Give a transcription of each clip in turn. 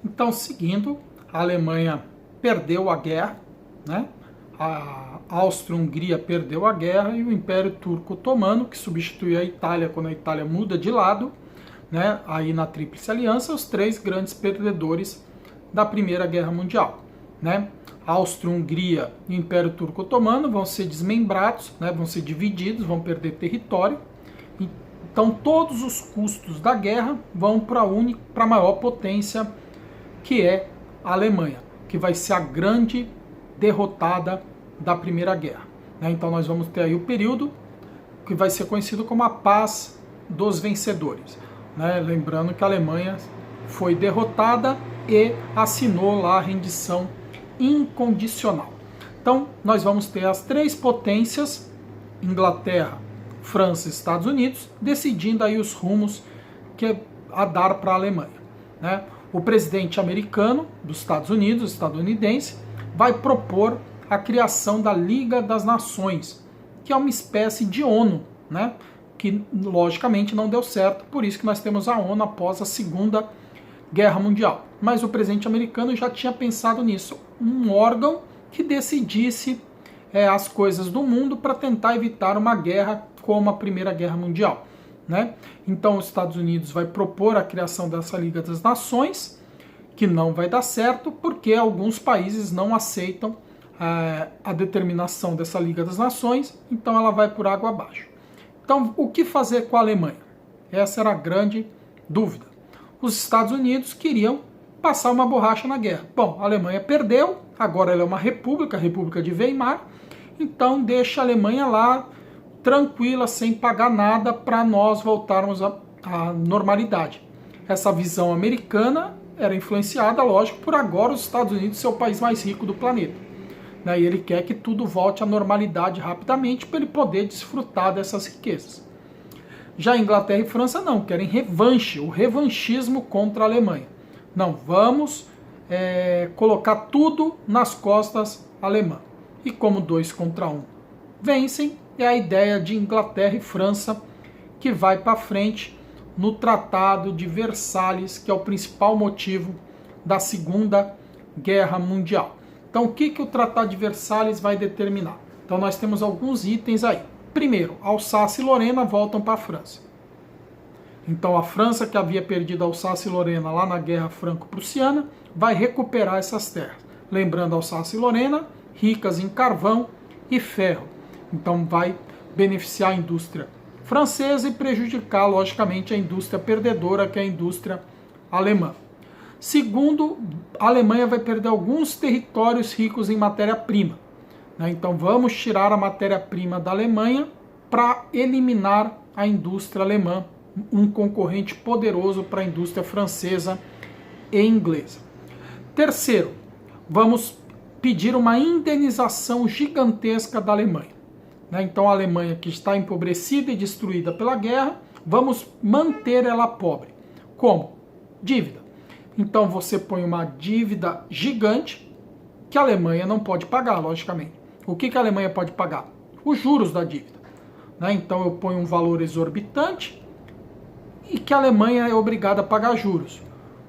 Então, seguindo, a Alemanha perdeu a guerra, né? A Áustria-Hungria perdeu a guerra e o Império Turco Otomano, que substitui a Itália quando a Itália muda de lado, né? Aí na Tríplice Aliança, os três grandes perdedores da Primeira Guerra Mundial, né? A Áustria-Hungria e o Império Turco Otomano vão ser desmembrados, né? Vão ser divididos, vão perder território. Então todos os custos da guerra vão para a maior potência, que é a Alemanha, que vai ser a grande derrotada da Primeira Guerra. Então nós vamos ter aí o período que vai ser conhecido como a Paz dos Vencedores. Lembrando que a Alemanha foi derrotada e assinou lá a rendição incondicional. Então nós vamos ter as três potências, Inglaterra, França e Estados Unidos, decidindo aí os rumos que a dar para a Alemanha. O presidente americano dos Estados Unidos, estadunidense, vai propor a criação da Liga das Nações, que é uma espécie de ONU, que logicamente não deu certo, por isso que nós temos a ONU após a Segunda Guerra Mundial. Mas o presidente americano já tinha pensado nisso, um órgão que decidisse as coisas do mundo para tentar evitar uma guerra como a Primeira Guerra Mundial. Então os Estados Unidos vai propor a criação dessa Liga das Nações, que não vai dar certo porque alguns países não aceitam a determinação dessa Liga das Nações, então ela vai por água abaixo. Então o que fazer com a Alemanha? Essa era a grande dúvida. Os Estados Unidos queriam passar uma borracha na guerra. Bom, a Alemanha perdeu, agora ela é uma república, a República de Weimar, então deixa a Alemanha lá tranquila, sem pagar nada, para nós voltarmos à normalidade. Essa visão americana era influenciada, lógico, por agora os Estados Unidos ser o país mais rico do planeta. E ele quer que tudo volte à normalidade rapidamente para ele poder desfrutar dessas riquezas. Já Inglaterra e França não, querem revanche, o revanchismo contra a Alemanha. Não, vamos colocar tudo nas costas alemãs. E como 2 contra 1 vencem, é a ideia de Inglaterra e França que vai para frente no Tratado de Versalhes, que é o principal motivo da Segunda Guerra Mundial. Então o que o Tratado de Versalhes vai determinar? Então nós temos alguns itens aí. Primeiro, Alsácia e Lorena voltam para a França. Então a França, que havia perdido Alsácia e Lorena lá na Guerra Franco-Prussiana, vai recuperar essas terras. Lembrando, Alsácia e Lorena, ricas em carvão e ferro. Então vai beneficiar a indústria francesa e prejudicar, logicamente, a indústria perdedora, que é a indústria alemã. Segundo, a Alemanha vai perder alguns territórios ricos em matéria-prima. Então vamos tirar a matéria-prima da Alemanha para eliminar a indústria alemã, um concorrente poderoso para a indústria francesa e inglesa. Terceiro, vamos pedir uma indenização gigantesca da Alemanha. Então a Alemanha, que está empobrecida e destruída pela guerra, vamos manter ela pobre. Como? Dívida. Então você põe uma dívida gigante que a Alemanha não pode pagar, logicamente. O que a Alemanha pode pagar? Os juros da dívida. Então eu ponho um valor exorbitante e que a Alemanha é obrigada a pagar juros.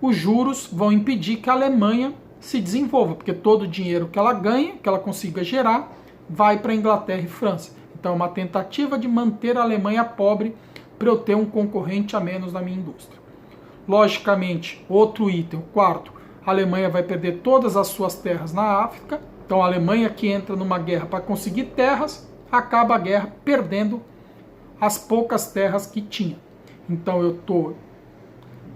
Os juros vão impedir que a Alemanha se desenvolva, porque todo o dinheiro que ela ganha, que ela consiga gerar, vai para a Inglaterra e França. Então é uma tentativa de manter a Alemanha pobre para eu ter um concorrente a menos na minha indústria. Logicamente, outro item, o quarto, a Alemanha vai perder todas as suas terras na África. Então a Alemanha, que entra numa guerra para conseguir terras, acaba a guerra perdendo as poucas terras que tinha. Então eu estou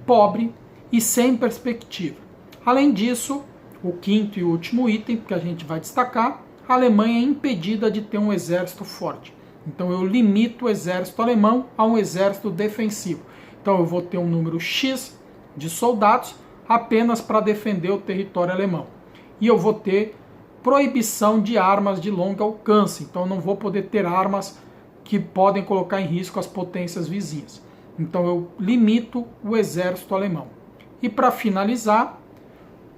pobre e sem perspectiva. Além disso, o quinto e último item que a gente vai destacar, a Alemanha é impedida de ter um exército forte. Então eu limito o exército alemão a um exército defensivo. Então eu vou ter um número X de soldados apenas para defender o território alemão. E eu vou ter proibição de armas de longo alcance. Então eu não vou poder ter armas que podem colocar em risco as potências vizinhas. Então eu limito o exército alemão. E para finalizar,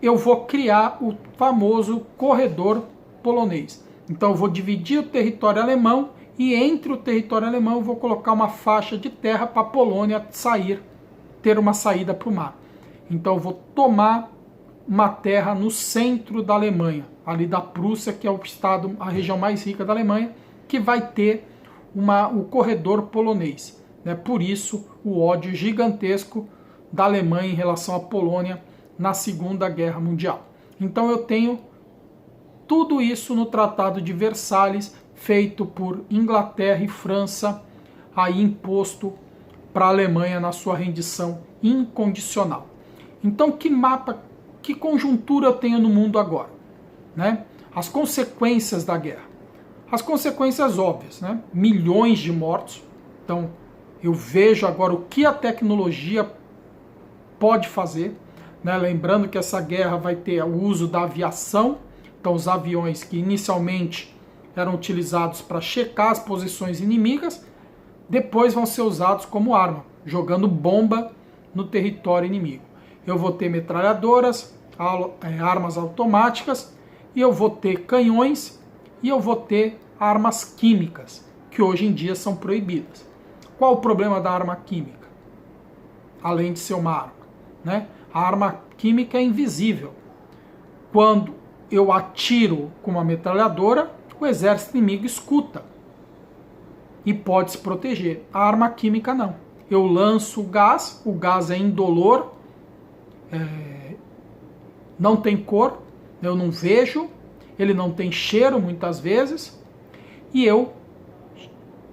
eu vou criar o famoso corredor polonês. Então eu vou dividir o território alemão e entre o território alemão eu vou colocar uma faixa de terra para a Polônia ter uma saída para o mar. Então eu vou tomar uma terra no centro da Alemanha, ali da Prússia, que é o estado, a região mais rica da Alemanha, que vai ter o corredor polonês. Né? Por isso, o ódio gigantesco da Alemanha em relação à Polônia na Segunda Guerra Mundial. Então eu tenho tudo isso no Tratado de Versalhes, feito por Inglaterra e França, aí imposto para a Alemanha na sua rendição incondicional. Então, que mapa, que conjuntura eu tenho no mundo agora? Né? As consequências da guerra. As consequências óbvias, né? Milhões de mortos. Então, eu vejo agora o que a tecnologia pode fazer. Né? Lembrando que essa guerra vai ter o uso da aviação. Então, os aviões que inicialmente eram utilizados para checar as posições inimigas, depois vão ser usados como arma, jogando bomba no território inimigo. Eu vou ter metralhadoras, armas automáticas, e eu vou ter canhões, e eu vou ter armas químicas, que hoje em dia são proibidas. Qual o problema da arma química? Além de ser uma arma, né? A arma química é invisível. Quando eu atiro com uma metralhadora, o exército inimigo escuta e pode se proteger. A arma química não. Eu lanço o gás é indolor, não tem cor, eu não vejo, ele não tem cheiro muitas vezes, e eu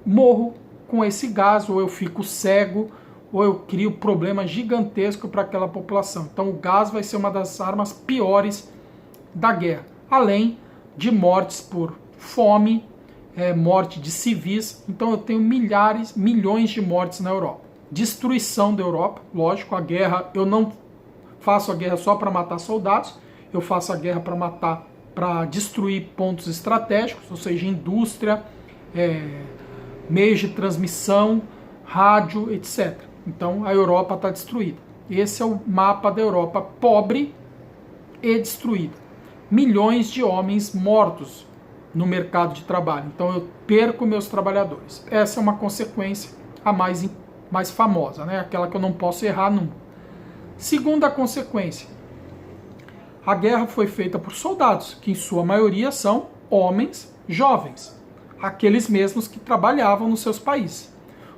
morro com esse gás, ou eu fico cego, ou eu crio problema gigantesco para aquela população. Então o gás vai ser uma das armas piores da guerra, além de mortes por fome, morte de civis. Então eu tenho milhões de mortes na Europa. Destruição da Europa, lógico, a guerra, eu não faço a guerra só para matar soldados, eu faço a guerra para matar, para destruir pontos estratégicos, ou seja, indústria, meios de transmissão, rádio, etc. Então a Europa está destruída. Esse é o mapa da Europa pobre e destruída. Milhões de homens mortos no mercado de trabalho. Então eu perco meus trabalhadores. Essa é uma consequência a mais famosa, né? Aquela que eu não posso errar nunca. Segunda consequência. A guerra foi feita por soldados, que em sua maioria são homens jovens, aqueles mesmos que trabalhavam nos seus países.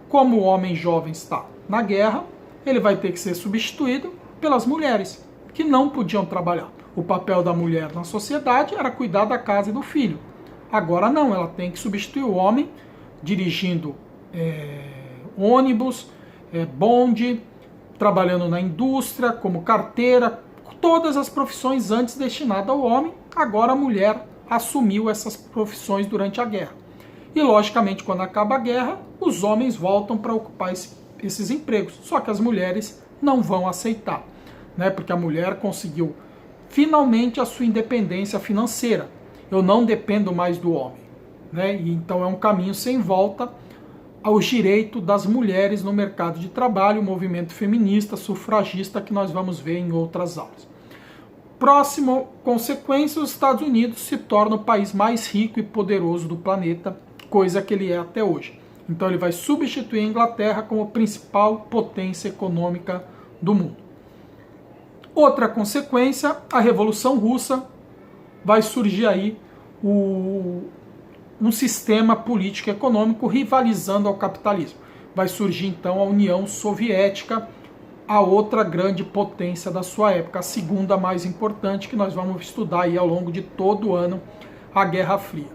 Como o homem jovem está na guerra, ele vai ter que ser substituído pelas mulheres, que não podiam trabalhar. O papel da mulher na sociedade era cuidar da casa e do filho. Agora não, ela tem que substituir o homem dirigindo ônibus, bonde, trabalhando na indústria, como carteira, todas as profissões antes destinadas ao homem, agora a mulher assumiu essas profissões durante a guerra. E logicamente, quando acaba a guerra, os homens voltam para ocupar esses empregos, só que as mulheres não vão aceitar, né? Porque a mulher conseguiu finalmente a sua independência financeira. Eu não dependo mais do homem, né? E então é um caminho sem volta aos direitos das mulheres no mercado de trabalho, o movimento feminista, sufragista, que nós vamos ver em outras aulas. Próxima consequência, os Estados Unidos se torna o país mais rico e poderoso do planeta, coisa que ele é até hoje. Então ele vai substituir a Inglaterra como principal potência econômica do mundo. Outra consequência, a Revolução Russa, vai surgir aí um sistema político e econômico rivalizando ao capitalismo. Vai surgir então a União Soviética, a outra grande potência da sua época, a segunda mais importante, que nós vamos estudar aí ao longo de todo o ano, a Guerra Fria.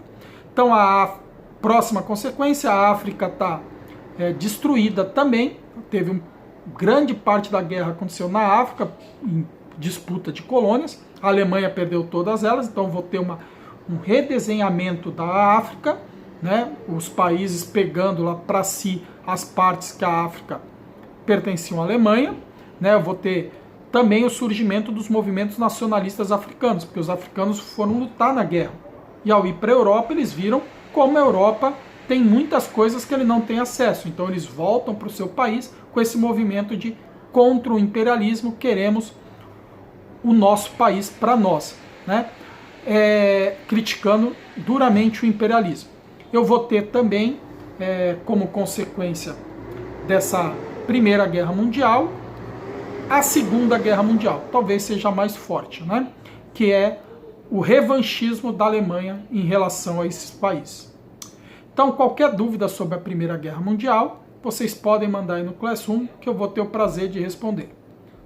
Então a próxima consequência, a África está destruída também, grande parte da guerra aconteceu na África, em disputa de colônias, a Alemanha perdeu todas elas, então vou ter um redesenhamento da África, né? Os países pegando lá para si as partes que a África pertenciam à Alemanha, né? Eu vou ter também o surgimento dos movimentos nacionalistas africanos, porque os africanos foram lutar na guerra, e ao ir para a Europa eles viram como a Europa tem muitas coisas que ele não tem acesso, então eles voltam para o seu país com esse movimento de contra o imperialismo, queremos o nosso país para nós, né? Criticando duramente o imperialismo. Eu vou ter também, como consequência dessa Primeira Guerra Mundial, a Segunda Guerra Mundial, talvez seja a mais forte, né? Que é o revanchismo da Alemanha em relação a esses países. Então, qualquer dúvida sobre a Primeira Guerra Mundial, vocês podem mandar aí no Classroom, que eu vou ter o prazer de responder.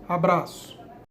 Abraço!